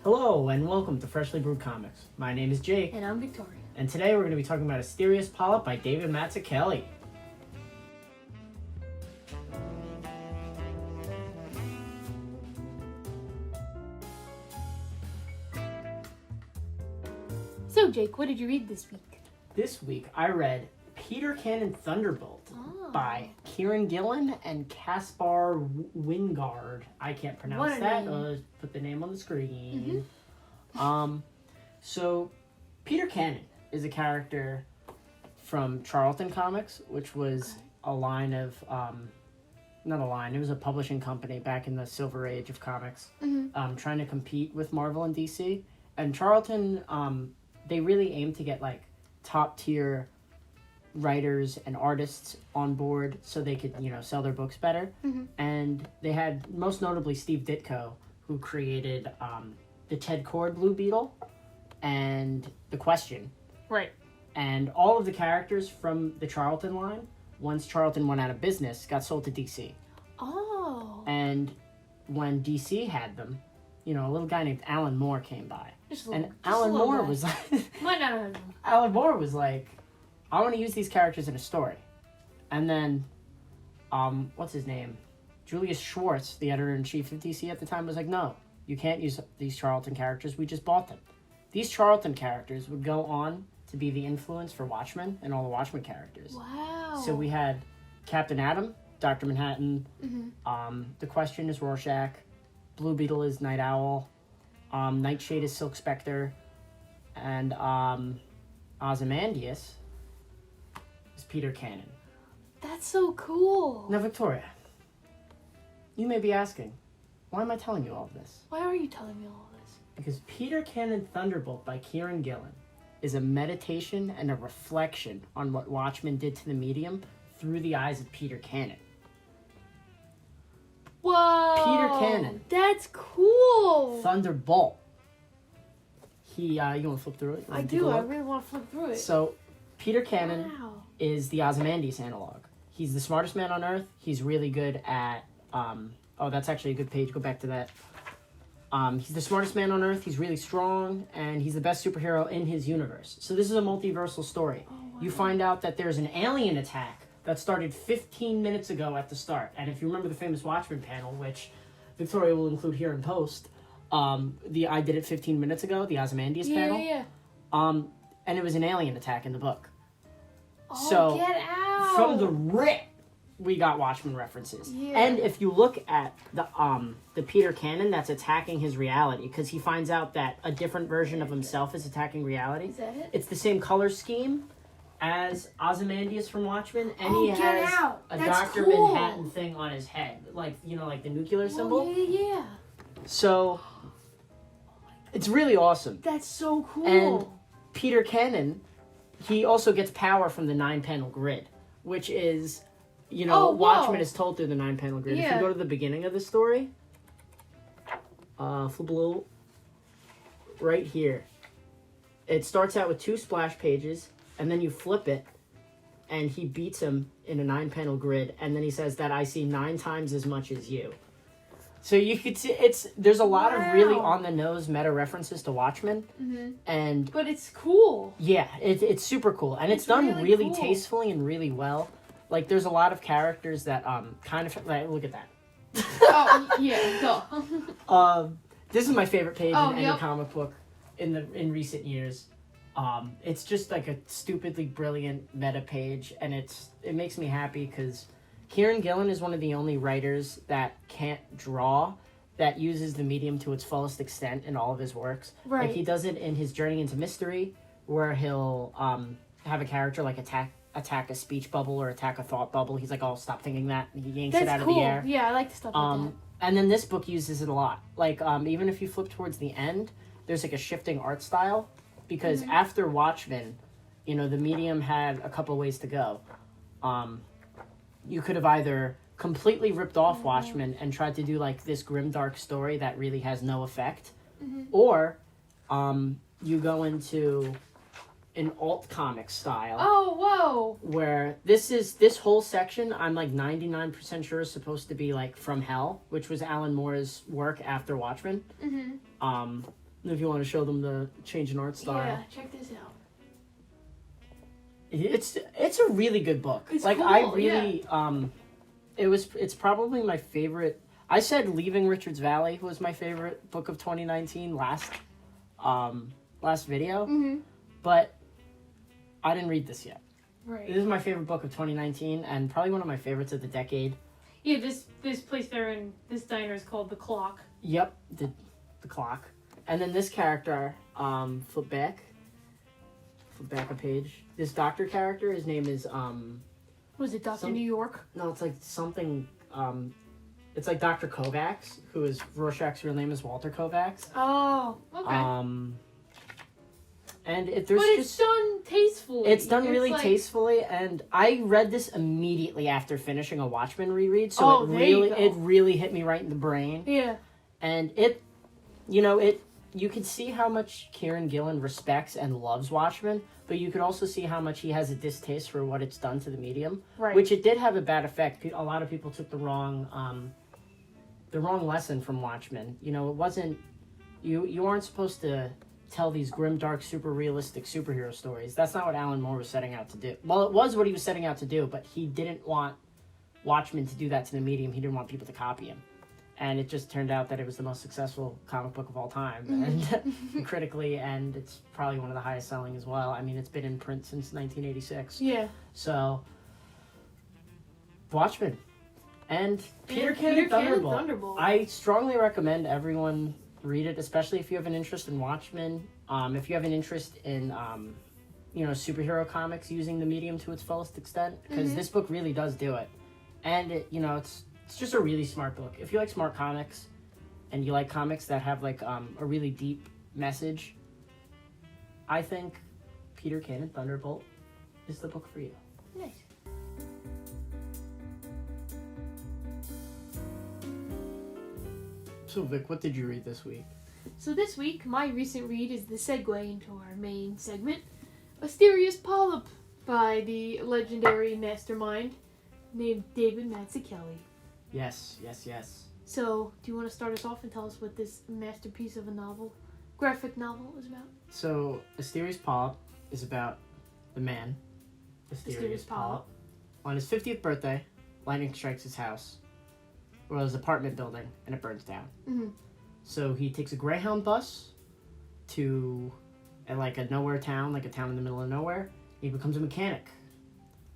Hello and welcome to Freshly Brewed Comics. My name is Jake. And I'm Victoria. And today we're going to be talking about ASTERIOS POLYP by David Mazzucchelli. So Jake, what did you read this week? This week I read Peter Cannon Thunderbolt by Kieran Gillen and Caspar Wingard. I can't pronounce that. Put the name on the screen. So Peter Cannon is a character from Charlton Comics, which was a line of, not a line, it was a publishing company back in the Silver Age of comics, trying to compete with Marvel and DC. And Charlton, they really aim to get like top tier writers and artists on board so they could, sell their books better. And they had most notably Steve Ditko, who created the Ted Kord Blue Beetle and The Question. Right. And all of the characters from the Charlton line, once Charlton went out of business, got sold to DC. Oh. And when DC had them, a little guy named Alan Moore came by. Alan Moore was like, I want to use these characters in a story. And then, what's his name? Julius Schwartz, the editor-in-chief of DC at the time, was like, no, you can't use these Charlton characters. We just bought them. These Charlton characters would go on to be the influence for Watchmen and all the Watchmen characters. Wow. So we had Captain Atom, Dr. Manhattan, The Question is Rorschach, Blue Beetle is Night Owl, Nightshade is Silk Spectre, and Ozymandias is Peter Cannon. That's so cool. Now, Victoria, you may be asking, why am I telling you all of this? Why are you telling me all this? Because Peter Cannon Thunderbolt by Kieran Gillen is a meditation and a reflection on what Watchmen did to the medium through the eyes of Peter Cannon. Whoa! Peter Cannon. That's cool. Thunderbolt. You want to flip through it? I do. I really want to flip through it. So, Peter Cannon is the Ozymandias analog. He's the smartest man on Earth. He's really good at... that's actually a good page. Go back to that. He's the smartest man on Earth. He's really strong, and he's the best superhero in his universe. So this is a multiversal story. Oh, wow. You find out that there's an alien attack that started 15 minutes ago at the start. And if you remember the famous Watchmen panel, which Victoria will include here in post, I did it 15 minutes ago, the Ozymandias panel. Yeah. And it was an alien attack in the book. Oh, so get out! From the rip, we got Watchmen references. Yeah. And if you look at the Peter Cannon that's attacking his reality, because he finds out that a different version of himself is attacking reality. Is that it? It's the same color scheme as Ozymandias from Watchmen, and he has a Dr. Manhattan thing on his head, like the nuclear symbol. Yeah. So it's really awesome. That's so cool. And Peter Cannon, he also gets power from the 9-panel grid, which is, Watchmen is told through the 9-panel grid. Yeah. If you go to the beginning of the story, flip a little, right here, it starts out with 2 splash pages, and then you flip it, and he beats him in a 9-panel grid, and then he says that I see 9 times as much as you. So you could see there's a lot of really on the nose meta references to Watchmen, but it's cool. Yeah, it's super cool, and it's done really cool. Tastefully and really well. Like there's a lot of characters that kind of like, look at that. Oh yeah, go. This is my favorite page in any comic book in recent years. It's just like a stupidly brilliant meta page, and it makes me happy because Kieran Gillen is one of the only writers that can't draw that uses the medium to its fullest extent in all of his works. Right. Like he does it in his Journey into Mystery, where he'll have a character like attack a speech bubble or attack a thought bubble. He's like, "Oh, stop thinking that." And he yanks it out of the air. Yeah, I like the stuff like that. And then this book uses it a lot. Like even if you flip towards the end, there's like a shifting art style because after Watchmen, the medium had a couple ways to go. You could have either completely ripped off Watchmen and tried to do like this grimdark story that really has no effect, or you go into an alt comic style. Oh, whoa! Where this whole section, I'm like 99% sure is supposed to be like From Hell, which was Alan Moore's work after Watchmen. If you want to show them the change in art style. Yeah, check this out. It's a really good book. It's like cool, I really it's probably my favorite. I said Leaving Richards Valley was my favorite book of 2019 last video. Mm-hmm. But I didn't read this yet. Right. This is my favorite book of 2019 and probably one of my favorites of the decade. Yeah, this place there in this diner is called The Clock. Yep, the clock. And then this character, flip back a page. This doctor character, his name is Was it Dr. New York? no, it's like something it's like Dr. Kovacs, who is Rorschach's real name is Walter Kovacs. Oh, okay. And there's but it's done tastefully. It's done really like... tastefully, and I read this immediately after finishing a Watchmen reread, so it really hit me right in the brain. Yeah. And you can see how much Kieran Gillen respects and loves Watchmen, but you could also see how much he has a distaste for what it's done to the medium, right. Which it did have a bad effect. A lot of people took the wrong lesson from Watchmen. It wasn't you aren't supposed to tell these grim, dark, super realistic superhero stories. That's not what Alan Moore was setting out to do. Well, it was what he was setting out to do, but he didn't want Watchmen to do that to the medium. He didn't want people to copy him. And it just turned out that it was the most successful comic book of all time, and critically, and it's probably one of the highest selling as well. I mean, it's been in print since 1986. Yeah. So, Watchmen. And Peter Cannon Thunderbolt. I strongly recommend everyone read it, especially if you have an interest in Watchmen. If you have an interest in, superhero comics using the medium to its fullest extent, because this book really does do it. And it's just a really smart book. If you like smart comics, and you like comics that have like a really deep message, I think Peter Cannon Thunderbolt is the book for you. Nice. So Vic, what did you read this week? So this week, my recent read is the segue into our main segment, Asterios Polyp by the legendary mastermind named David Mazzucchelli. Yes. So, do you want to start us off and tell us what this masterpiece of a graphic novel is about? So, Asterios Polyp is about the man, Asterios Polyp. On his 50th birthday, lightning strikes his house, or his apartment building, and it burns down. Mm-hmm. So he takes a Greyhound bus to a nowhere town, like a town in the middle of nowhere. He becomes a mechanic.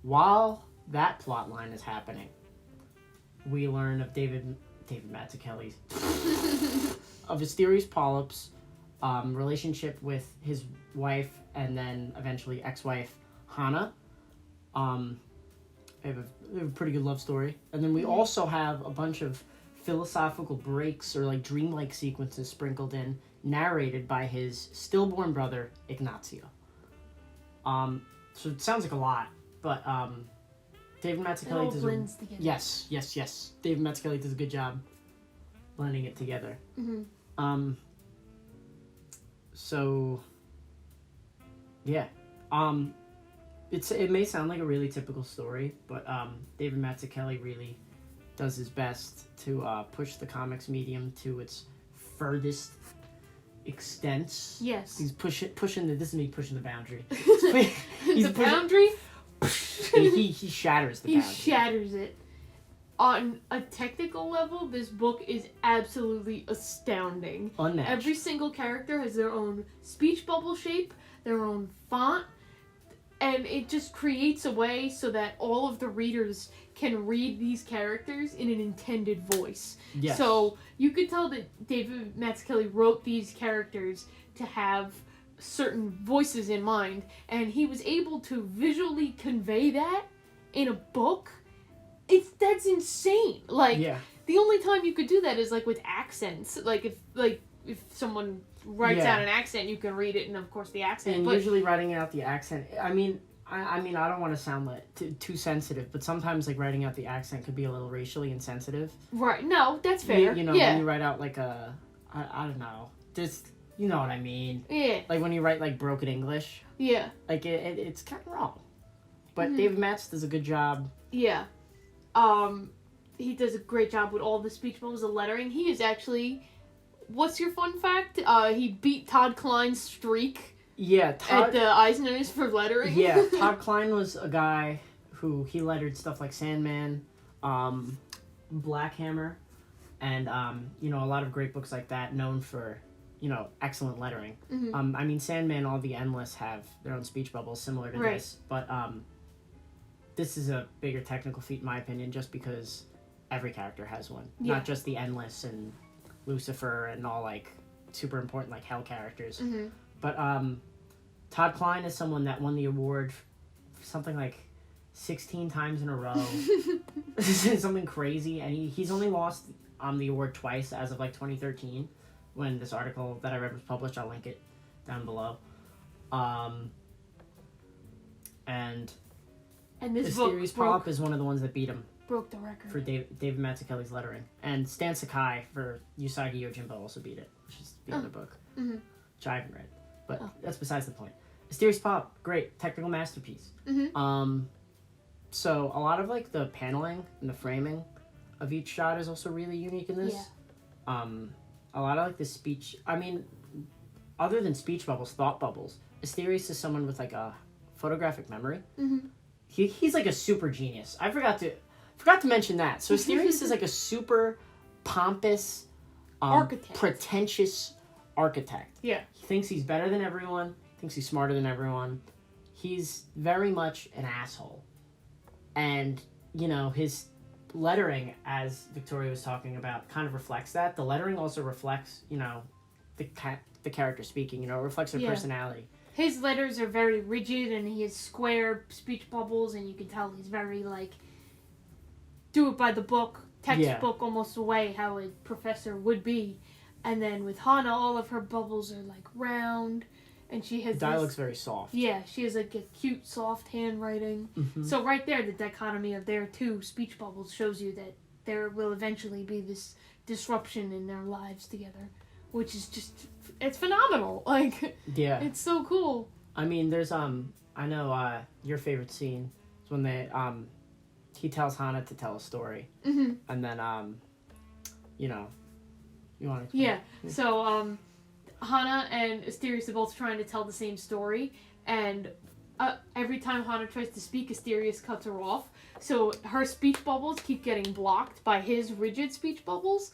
While that plot line is happening, we learn of David Mazzucchelli's of Asterios Polyp's relationship with his wife and then eventually ex-wife Hannah. They have a pretty good love story. And then we also have a bunch of philosophical breaks or dreamlike sequences sprinkled in, narrated by his stillborn brother Ignacio. So it sounds like a lot, but David Mazzucchelli does blends together. Yes. David Mazzucchelli does a good job blending it together. Mm-hmm. So yeah. It may sound like a really typical story, but David Mazzucchelli really does his best to push the comics medium to its furthest extents. Yes. He's pushing this is me pushing the boundary. He's the boundary? he shatters the boundary. He shatters it. On a technical level, this book is absolutely astounding. Unmatched. Every single character has their own speech bubble shape, their own font, and it just creates a way so that all of the readers can read these characters in an intended voice. Yes. So you could tell that David Mazzucchelli wrote these characters to have certain voices in mind, and he was able to visually convey that in a book. That's insane. The only time you could do that is with accents. If someone writes out an accent, you can read it, and of course the accent. And usually writing out the accent, I mean, I don't want to sound too sensitive, but sometimes writing out the accent could be a little racially insensitive. Right. No, that's fair. When you write out I don't know, just you know what I mean. Yeah. When you write broken English. Yeah. It's kind of wrong. But David Matz does a good job. Yeah. He does a great job with all the speech bubbles, the lettering. He is actually what's your fun fact? He beat Todd Klein's streak Yeah, at the Eisners for lettering. Yeah, Todd Klein was a guy who he lettered stuff like Sandman, Black Hammer, and a lot of great books like that, known for excellent lettering. Mm-hmm. I mean, Sandman, all the Endless have their own speech bubbles similar to this, but this is a bigger technical feat in my opinion, just because every character has one, not just the Endless and Lucifer and all like super important like Hell characters. Mm-hmm. But Todd Klein is someone that won the award for something like 16 times in a row. This is something crazy, and he's only lost the award twice as of like 2013, when this article that I read was published. I'll link it down below. And this ASTERIOS POLYP is one of the ones that beat him. Broke the record. For David Mazzucchelli's lettering. And Stan Sakai for Usagi Yojimbo also beat it, which is the other book, which I haven't read. But that's besides the point. ASTERIOS POLYP, great, technical masterpiece. Mm-hmm. So a lot of like the paneling and the framing of each shot is also really unique in this. Yeah. A lot of like the speech, I mean, other than speech bubbles, thought bubbles, ASTERIOS is someone with like a photographic memory. Mm-hmm. He's like a super genius. I forgot to mention that. So ASTERIOS is like a super pompous, architect. Pretentious architect. Yeah. He thinks he's better than everyone, thinks he's smarter than everyone. He's very much an asshole. And, his lettering, as Victoria was talking about, kind of reflects that. The lettering also reflects, the character speaking, it reflects their personality. His letters are very rigid, and he has square speech bubbles, and you can tell he's very, like, do it by the book, textbook almost the way how a professor would be. And then with Hana, all of her bubbles are, like, round, and she has dialogue's very soft. Yeah, she has, like, a cute, soft handwriting. Mm-hmm. So right there, the dichotomy of their two speech bubbles shows you that there will eventually be this disruption in their lives together, which is just, it's phenomenal. Like, yeah, it's so cool. I mean, there's I know your favorite scene is when they he tells Hana to tell a story, Mm-hmm. and then you want to explain? Yeah. So Hana and ASTERIOS are both trying to tell the same story, and every time Hana tries to speak, ASTERIOS cuts her off. So her speech bubbles keep getting blocked by his rigid speech bubbles.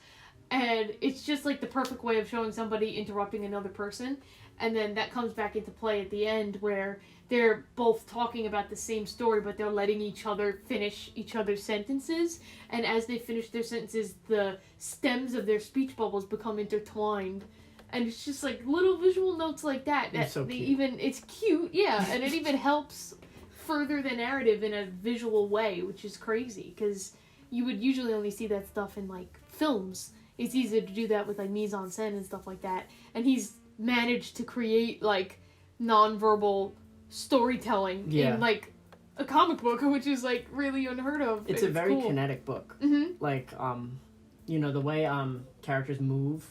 And it's just like the perfect way of showing somebody interrupting another person. And then that comes back into play at the end where they're both talking about the same story, but they're letting each other finish each other's sentences. And as they finish their sentences, the stems of their speech bubbles become intertwined. And it's just like little visual notes like that. It's so cute. It's cute, yeah. And it even helps further the narrative in a visual way, which is crazy. Because you would usually only see that stuff in, like, films. It's easier to do that with, like, mise-en-scène and stuff like that. And he's managed to create, like, non-verbal storytelling in, like, a comic book, which is, like, really unheard of. It's a very kinetic book. Mm-hmm. Like, the way characters move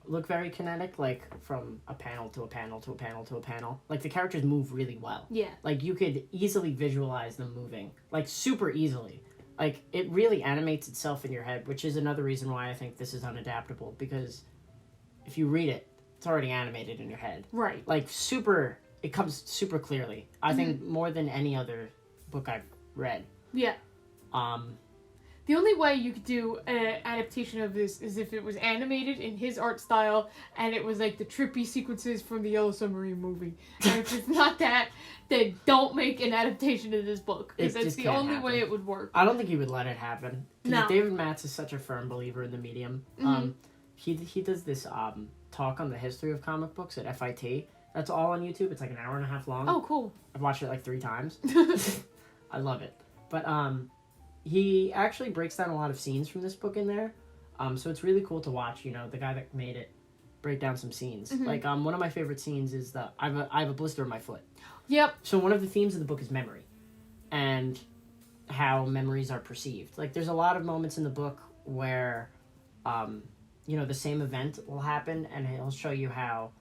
look very kinetic, like, from a panel to a panel to a panel to a panel. Like, the characters move really well. Yeah. Like, you could easily visualize them moving. Like, super easily. Like, it really animates itself in your head, which is another reason why I think this is unadaptable, because if you read it, it's already animated in your head. Right. Like, it comes super clearly. I think more than any other book I've read. Yeah. The only way you could do an adaptation of this is if it was animated in his art style, and it was like the trippy sequences from the Yellow Submarine movie. And if it's not that, then don't make an adaptation of this book, because that's the only way it would work. I don't think he would let it happen. No. David Matz is such a firm believer in the medium. He does this talk on the history of comic books at FIT. That's all on YouTube. It's like an hour and a half long. Oh, cool. I've watched it like 3 times. I love it. But he actually breaks down a lot of scenes from this book in there. So it's really cool to watch, the guy that made it break down some scenes. Like, one of my favorite scenes is I have a blister on my foot. Yep. So one of the themes of the book is memory. And how memories are perceived. Like, there's a lot of moments in the book where, the same event will happen, and he'll show you how,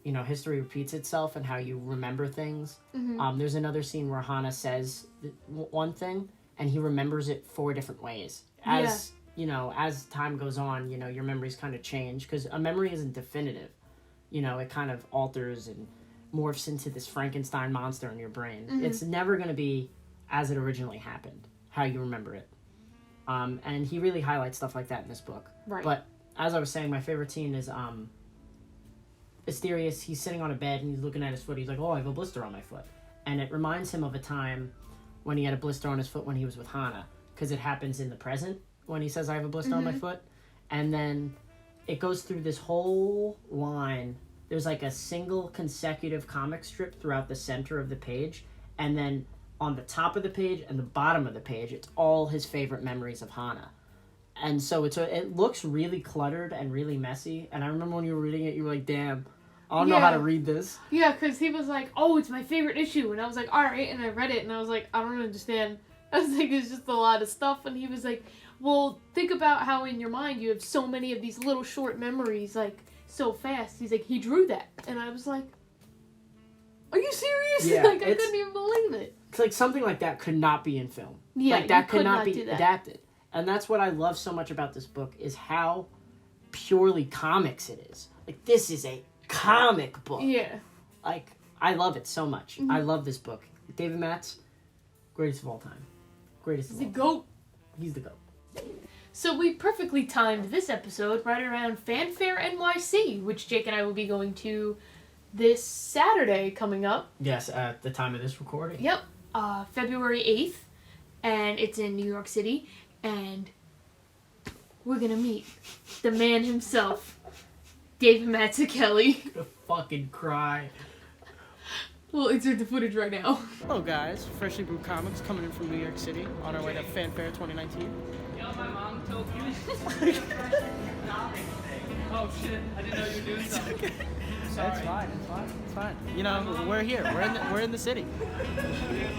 history repeats itself and how you remember things. There's another scene where Hana says one thing, and he remembers it 4 different ways. As, you know, as time goes on, you know, your memories kind of change, because a memory isn't definitive. You know, it kind of alters and morphs into this Frankenstein monster in your brain. Mm-hmm. It's never going to be as it originally happened, how you remember it. And he really highlights stuff like that in this book. Right. But as I was saying, my favorite scene is Asterios. He's sitting on a bed and he's looking at his foot. He's like, oh, I have a blister on my foot. And it reminds him of a time when he had a blister on his foot when he was with Hana, because it happens in the present when he says, I have a blister on my foot. And then it goes through this whole line. There's like a single consecutive comic strip throughout the center of the page. And then on the top of the page and the bottom of the page, it's all his favorite memories of Hana. And so it looks really cluttered and really messy. And I remember when you were reading it, you were like, damn, I don't know how to read this. Yeah, because he was like, oh, it's my favorite issue. And I was like, all right. And I read it, and I was like, I don't understand. I was like, it's just a lot of stuff. And he was like, well, think about how in your mind you have so many of these little short memories, like, so fast. He's like, he drew that. And I was like, are you serious? Yeah, like, I couldn't even believe it. It's like something like that could not be in film. Yeah, like that could not be do that. adapted. And that's what I love so much about this book, is how purely comics it is. Like, this is a comic book. Yeah. Like, I love it so much. Mm-hmm. I love this book. David Matz, greatest of all time. Greatest of He's all the time. GOAT. He's the GOAT. So we perfectly timed this episode right around Fanfare NYC, which Jake and I will be going to this Saturday coming up. Yes, at the time of this recording. Yep. February 8th. And it's in New York City. And we're going to meet the man himself, David Mazzucchelli. I'm gonna fucking cry. We'll insert the footage right now. Hello guys, Freshly Brewed Comics coming in from New York City on our way to Fanfare 2019. You know, my mom told you. Oh shit! I didn't know you were doing something. Sorry. It's fine. It's fine. You know, we're here. We're in the city.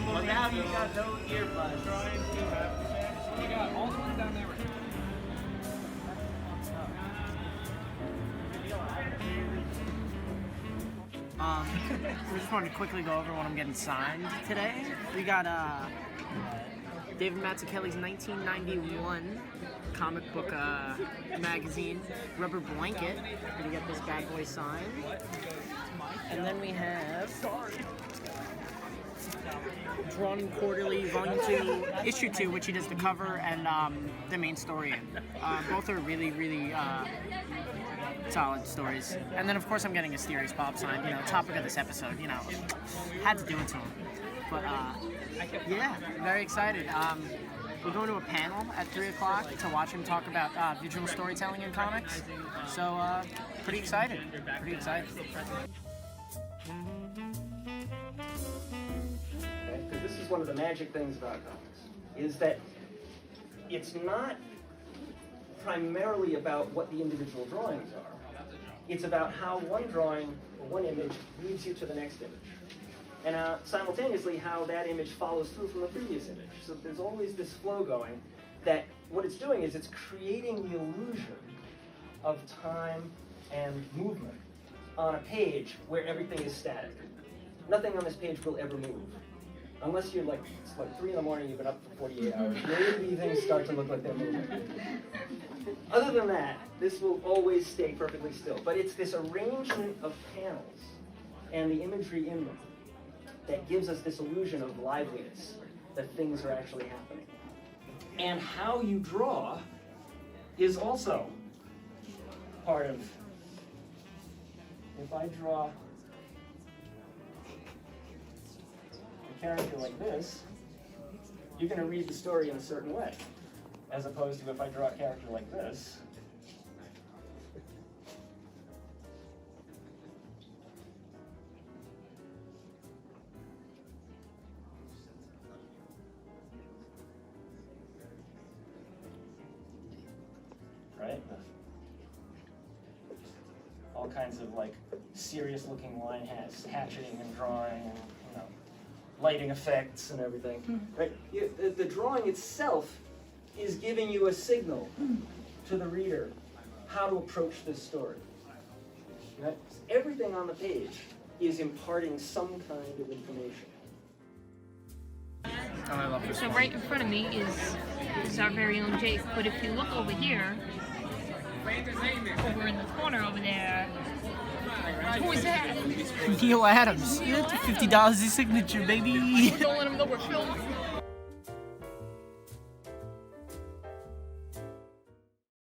Well, now you got no earbuds. Trying to have. We got all the ones down there. We just wanted to quickly go over what I'm getting signed today. We got David Mazzucchelli's 1991 comic book magazine, Rubber Blanket. We're gonna get this bad boy signed. And then we have Drawn Quarterly, Volume 2, Issue 2, which he does the cover and the main story in. Both are really, really solid stories. And then, of course, I'm getting Asterios Pop signed, you know, topic of this episode, you know. Had to do it to him. But, yeah, very excited. We're going to a panel at 3 o'clock to watch him talk about visual storytelling in comics. So, pretty excited. Pretty excited. Because this is one of the magic things about comics, is that it's not primarily about what the individual drawings are. It's about how one drawing or one image leads you to the next image. And simultaneously how that image follows through from the previous image. So there's always this flow going that what it's doing is it's creating the illusion of time and movement on a page where everything is static. Nothing on this page will ever move. Unless you're like, it's like 3 in the morning, you've been up for 48 hours. Maybe things start to look like they're moving. Other than that, this will always stay perfectly still. But it's this arrangement of panels and the imagery in them that gives us this illusion of liveliness, that things are actually happening. And how you draw is also part of, if I draw a character like this, you're going to read the story in a certain way, as opposed to if I draw a character like this. Right? All kinds of like serious looking line hatcheting and drawing and, you know, lighting effects and everything. Right? The drawing itself is giving you a signal to the reader how to approach this story. Right? Everything on the page is imparting some kind of information. I love this So one. right in front of me is our very own Jake. But if you look over here, over in the corner over there, who is that? Neil Adams. $50 his signature, baby. Don't let him know we're filming.